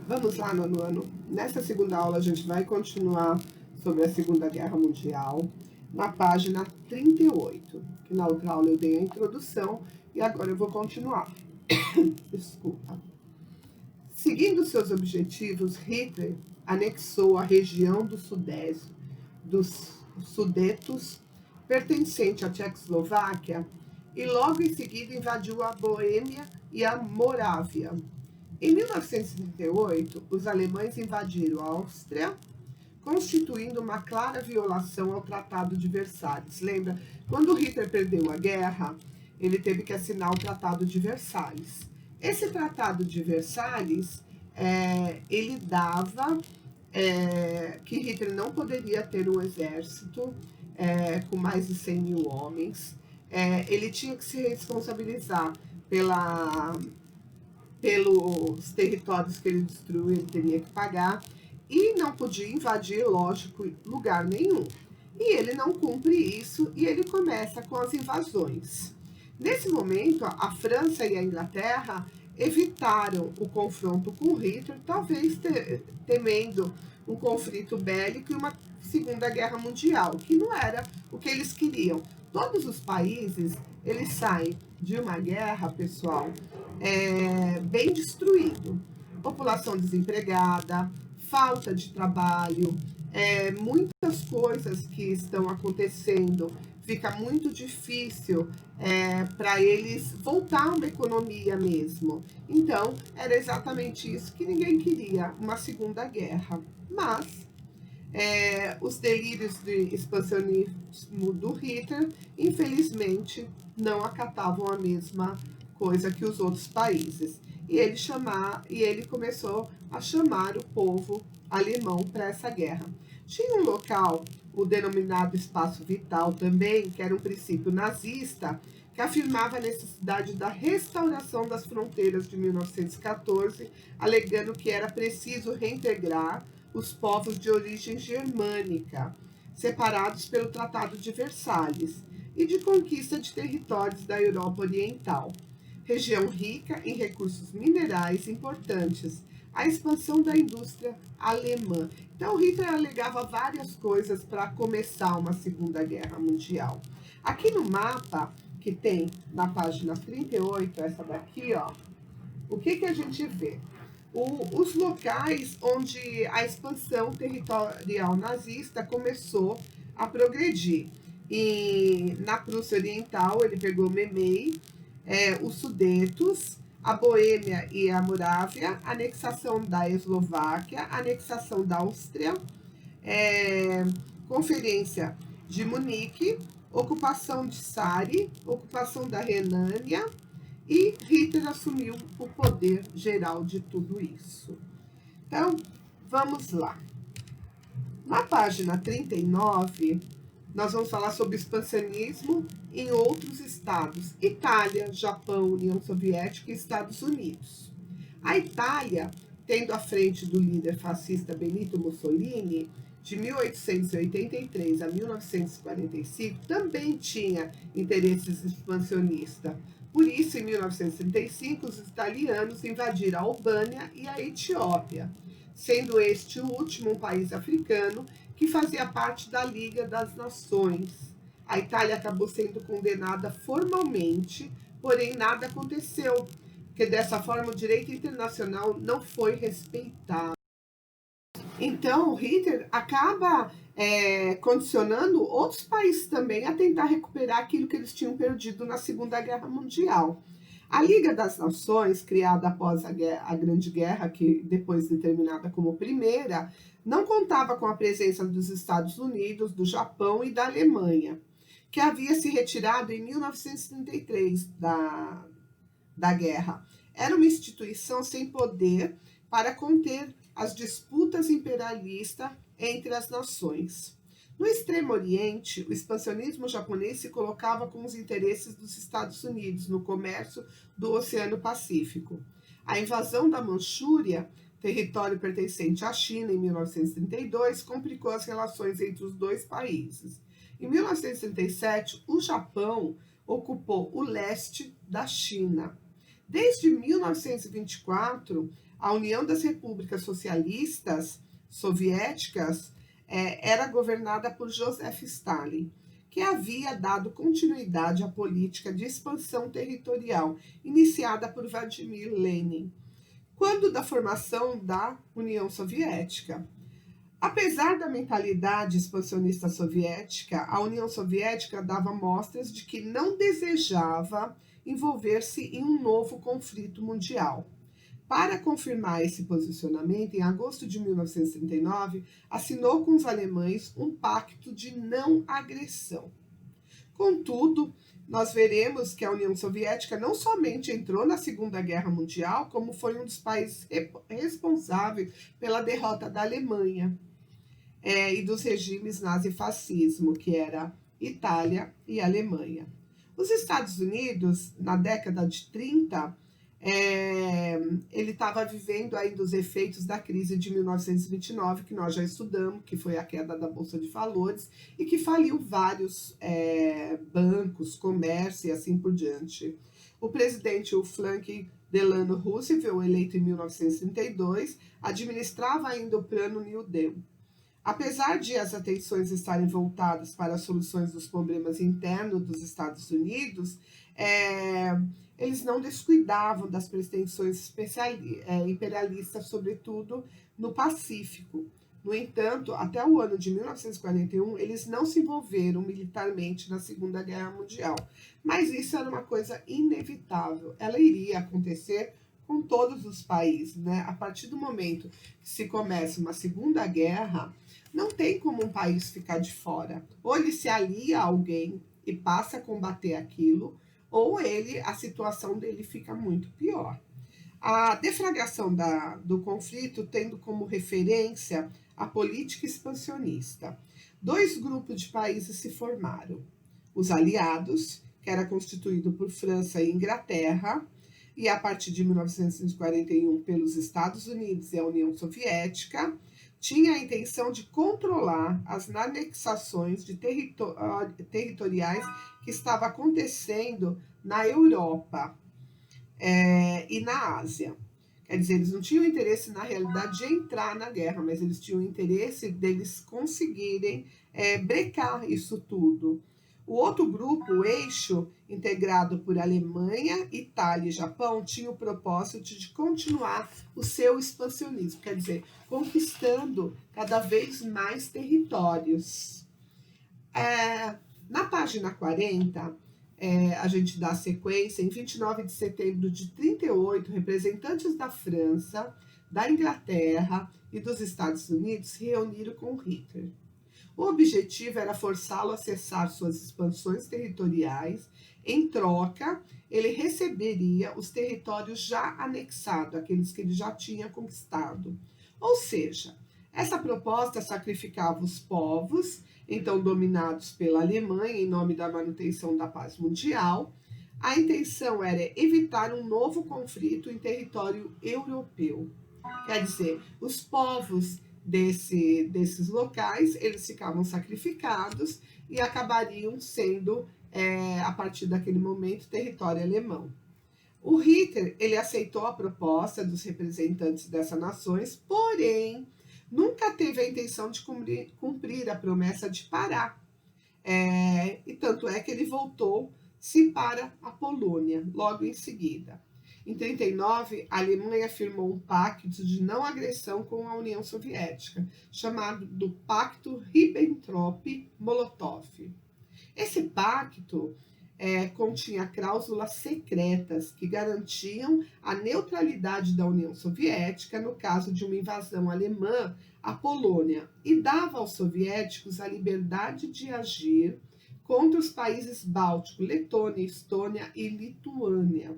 Vamos lá, nono ano. Nessa segunda aula, a gente vai continuar sobre a Segunda Guerra Mundial, na página 38, que na outra aula eu dei a introdução e agora eu vou continuar. Desculpa. Seguindo seus objetivos, Hitler anexou a região do Sudeste, dos Sudetos, pertencente à Tchecoslováquia, e logo em seguida invadiu a Boêmia e a Morávia. Em 1938, os alemães invadiram a Áustria, constituindo uma clara violação ao Tratado de Versalhes. Lembra? Quando Hitler perdeu a guerra, ele teve que assinar o Tratado de Versalhes. Esse Tratado de Versalhes, ele dava que Hitler não poderia ter um exército com mais de 100 mil homens. Ele tinha que se responsabilizar pelos territórios que ele destruiu, ele teria que pagar, e não podia invadir, lógico, lugar nenhum. E ele não cumpre isso, e ele começa com as invasões. Nesse momento, a França e a Inglaterra evitaram o confronto com Hitler, talvez temendo um conflito bélico e uma Segunda Guerra Mundial, que não era o que eles queriam. Todos os países, eles saem de uma guerra, pessoal, bem destruído. População desempregada, falta de trabalho, muitas coisas que estão acontecendo, fica muito difícil para eles voltar a uma economia mesmo. Então, era exatamente isso que ninguém queria, uma segunda guerra. Mas os delírios de expansionismo do Hitler, infelizmente, não acatavam a mesma coisa que os outros países. E ele começou a chamar o povo alemão para essa guerra. Tinha um local, o denominado espaço vital também, que era um princípio nazista, que afirmava a necessidade da restauração das fronteiras de 1914, alegando que era preciso reintegrar os povos de origem germânica, separados pelo Tratado de Versalhes, e de conquista de territórios da Europa Oriental, região rica em recursos minerais importantes, a expansão da indústria alemã. Então, Hitler alegava várias coisas para começar uma Segunda Guerra Mundial. Aqui no mapa, que tem na página 38, essa daqui, ó, o que a gente vê? Os locais onde a expansão territorial nazista começou a progredir. E na Prússia Oriental, ele pegou Memei, os Sudetos, a Boêmia e a Morávia, anexação da Eslováquia, anexação da Áustria, Conferência de Munique, ocupação de Sari, ocupação da Renânia, e Hitler assumiu o poder geral de tudo isso. Então, vamos lá. Na página 39, nós vamos falar sobre expansionismo em outros estados: Itália, Japão, União Soviética e Estados Unidos. A Itália, tendo à frente do líder fascista Benito Mussolini, de 1883 a 1945, também tinha interesses expansionistas. Por isso, em 1935, os italianos invadiram a Albânia e a Etiópia, sendo este o último um país africano que fazia parte da Liga das Nações. A Itália acabou sendo condenada formalmente, porém nada aconteceu, porque dessa forma o direito internacional não foi respeitado. Então, Hitler acaba condicionando outros países também a tentar recuperar aquilo que eles tinham perdido na Segunda Guerra Mundial. A Liga das Nações, criada após a Grande Guerra, que depois determinada como Primeira, não contava com a presença dos Estados Unidos, do Japão e da Alemanha, que havia se retirado em 1933 da guerra. Era uma instituição sem poder para conter as disputas imperialistas entre as nações. No Extremo Oriente, o expansionismo japonês se colocava com os interesses dos Estados Unidos no comércio do Oceano Pacífico. A invasão da Manchúria, território pertencente à China, em 1932, complicou as relações entre os dois países. Em 1937, o Japão ocupou o leste da China. Desde 1924, A União das Repúblicas Socialistas Soviéticas era governada por Joseph Stalin, que havia dado continuidade à política de expansão territorial iniciada por Vladimir Lenin, quando da formação da União Soviética. Apesar da mentalidade expansionista soviética, a União Soviética dava mostras de que não desejava envolver-se em um novo conflito mundial. Para confirmar esse posicionamento, em agosto de 1939, assinou com os alemães um pacto de não agressão. Contudo, nós veremos que a União Soviética não somente entrou na Segunda Guerra Mundial, como foi um dos países responsáveis pela derrota da Alemanha e dos regimes nazifascismo, que era Itália e Alemanha. Os Estados Unidos, na década de 30, ele estava vivendo ainda os efeitos da crise de 1929, que nós já estudamos, que foi a queda da Bolsa de Valores, e que faliu vários bancos, comércio e assim por diante. O presidente Franklin Delano Roosevelt, eleito em 1932, administrava ainda o Plano New Deal. Apesar de as atenções estarem voltadas para as soluções dos problemas internos dos Estados Unidos, eles não descuidavam das pretensões imperialistas, sobretudo no Pacífico. No entanto, até o ano de 1941, eles não se envolveram militarmente na Segunda Guerra Mundial. Mas isso era uma coisa inevitável. Ela iria acontecer com todos os países, né? A partir do momento que se começa uma Segunda Guerra, não tem como um país ficar de fora. Ou ele se alia a alguém e passa a combater aquilo, ou a situação dele fica muito pior. A deflagração do conflito tendo como referência a política expansionista. Dois grupos de países se formaram. Os aliados, que era constituído por França e Inglaterra, e a partir de 1941 pelos Estados Unidos e a União Soviética, tinha a intenção de controlar as anexações de territoriais que estava acontecendo na Europa e na Ásia. Quer dizer, eles não tinham interesse, na realidade, de entrar na guerra, mas eles tinham interesse deles conseguirem brecar isso tudo. O outro grupo, o eixo, integrado por Alemanha, Itália e Japão, tinha o propósito de continuar o seu expansionismo, quer dizer, conquistando cada vez mais territórios. Na página 40, a gente dá a sequência. Em 29 de setembro de 38, representantes da França, da Inglaterra e dos Estados Unidos se reuniram com Hitler. O objetivo era forçá-lo a cessar suas expansões territoriais. Em troca, ele receberia os territórios já anexados, aqueles que ele já tinha conquistado. Ou seja, essa proposta sacrificava os povos, então dominados pela Alemanha, em nome da manutenção da paz mundial. A intenção era evitar um novo conflito em território europeu. Quer dizer, os povos desses locais, eles ficavam sacrificados e acabariam sendo, a partir daquele momento, território alemão. O Hitler, ele aceitou a proposta dos representantes dessas nações, porém, nunca teve a intenção de cumprir a promessa de parar. E tanto é que ele voltou-se para a Polônia, logo em seguida. Em 1939, a Alemanha firmou um pacto de não agressão com a União Soviética, chamado do Pacto Ribbentrop-Molotov. Esse pacto continha cláusulas secretas que garantiam a neutralidade da União Soviética no caso de uma invasão alemã à Polônia e dava aos soviéticos a liberdade de agir contra os países bálticos, Letônia, Estônia e Lituânia.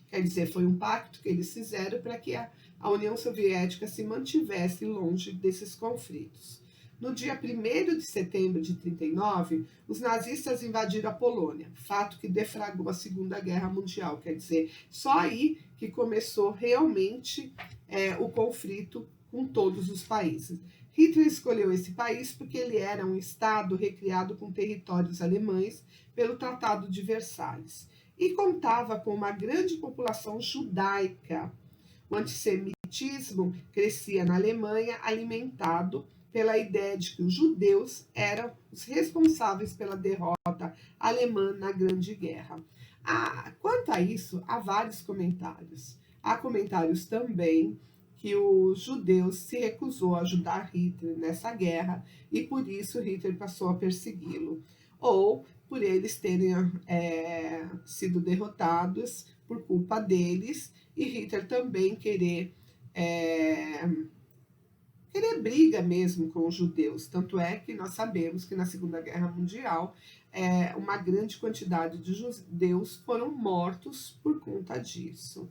Quer dizer, foi um pacto que eles fizeram para que a União Soviética se mantivesse longe desses conflitos. No dia 1º de setembro de 1939, os nazistas invadiram a Polônia, fato que deflagrou a Segunda Guerra Mundial. Quer dizer, só aí que começou realmente o conflito com todos os países. Hitler escolheu esse país porque ele era um estado recriado com territórios alemães pelo Tratado de Versalhes e contava com uma grande população judaica. O antissemitismo antissemitismo crescia na Alemanha, alimentado pela ideia de que os judeus eram os responsáveis pela derrota alemã na Grande Guerra. Quanto a isso, há vários comentários. Há comentários também que os judeus se recusou a ajudar Hitler nessa guerra e por isso Hitler passou a persegui-lo. Ou por eles terem sido derrotados por culpa deles e Hitler também querer briga mesmo com os judeus. Tanto é que nós sabemos que na Segunda Guerra Mundial uma grande quantidade de judeus foram mortos por conta disso.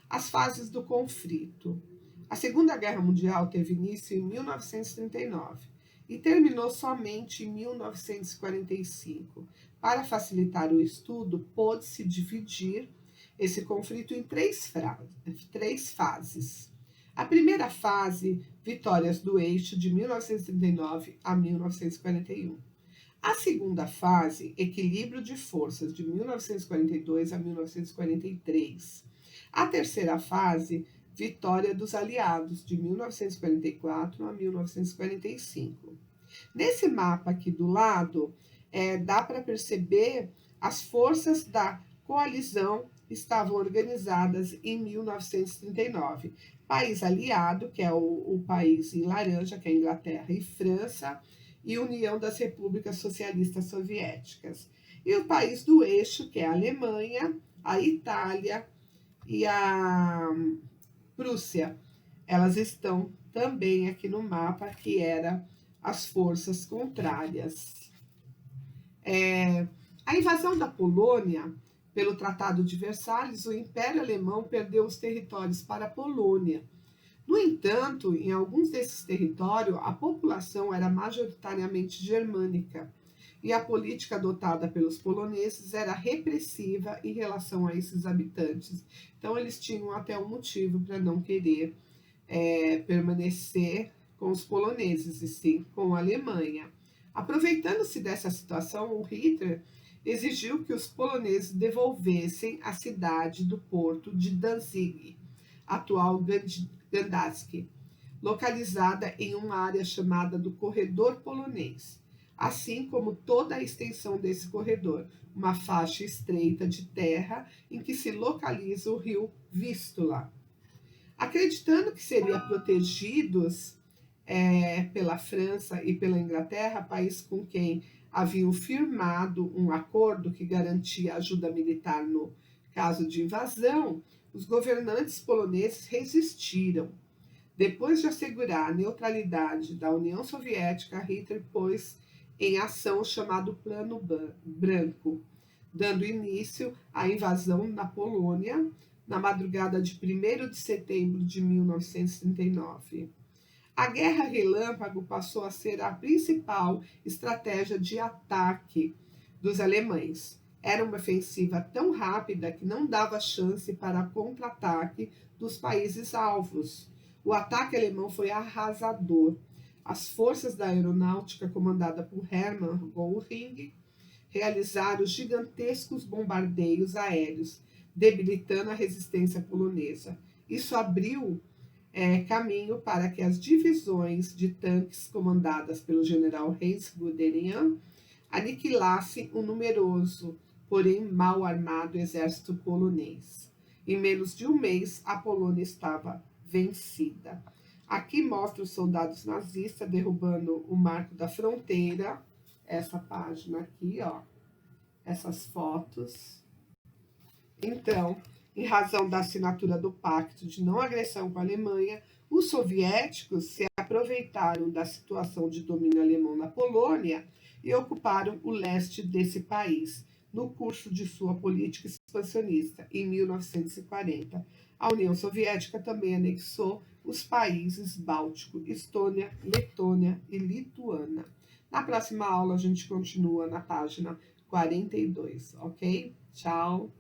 As fases do conflito. A Segunda Guerra Mundial teve início em 1939 e terminou somente em 1945. Para facilitar o estudo, pôde-se dividir esse conflito em três fases. A primeira fase, vitórias do eixo de 1939 a 1941. A segunda fase, equilíbrio de forças de 1942 a 1943. A terceira fase, vitória dos aliados de 1944 a 1945. Nesse mapa aqui do lado, dá para perceber as forças da coalizão estavam organizadas em 1939. País aliado, que é o país em laranja, que é a Inglaterra e França, e União das Repúblicas Socialistas Soviéticas. E o país do eixo, que é a Alemanha, a Itália e a Prússia. Elas estão também aqui no mapa, que eram as forças contrárias. A invasão da Polônia, pelo Tratado de Versalhes, o Império Alemão perdeu os territórios para a Polônia. No entanto, em alguns desses territórios, a população era majoritariamente germânica e a política adotada pelos poloneses era repressiva em relação a esses habitantes. Então, eles tinham até um motivo para não querer permanecer com os poloneses, e sim com a Alemanha. Aproveitando-se dessa situação, o Hitler exigiu que os poloneses devolvessem a cidade do porto de Danzig, atual Gdańsk, localizada em uma área chamada do Corredor Polonês, assim como toda a extensão desse corredor, uma faixa estreita de terra em que se localiza o rio Vístula. Acreditando que seriam protegidos pela França e pela Inglaterra, país com quem haviam firmado um acordo que garantia ajuda militar no caso de invasão, os governantes poloneses resistiram. Depois de assegurar a neutralidade da União Soviética, Hitler pôs em ação o chamado Plano Branco, dando início à invasão na Polônia na madrugada de 1º de setembro de 1939. A Guerra Relâmpago passou a ser a principal estratégia de ataque dos alemães. Era uma ofensiva tão rápida que não dava chance para contra-ataque dos países alvos. O ataque alemão foi arrasador. As forças da aeronáutica, comandada por Hermann Göring, realizaram gigantescos bombardeios aéreos, debilitando a resistência polonesa. Isso abriu caminho para que as divisões de tanques comandadas pelo general Heinz Guderian aniquilassem um numeroso, porém mal armado exército polonês. Em menos de um mês, a Polônia estava vencida. Aqui mostra os soldados nazistas derrubando o marco da fronteira. Essa página aqui, ó. Essas fotos. Então, em razão da assinatura do Pacto de Não Agressão com a Alemanha, os soviéticos se aproveitaram da situação de domínio alemão na Polônia e ocuparam o leste desse país, no curso de sua política expansionista, em 1940. A União Soviética também anexou os países bálticos, Estônia, Letônia e Lituânia. Na próxima aula, a gente continua na página 42, ok? Tchau!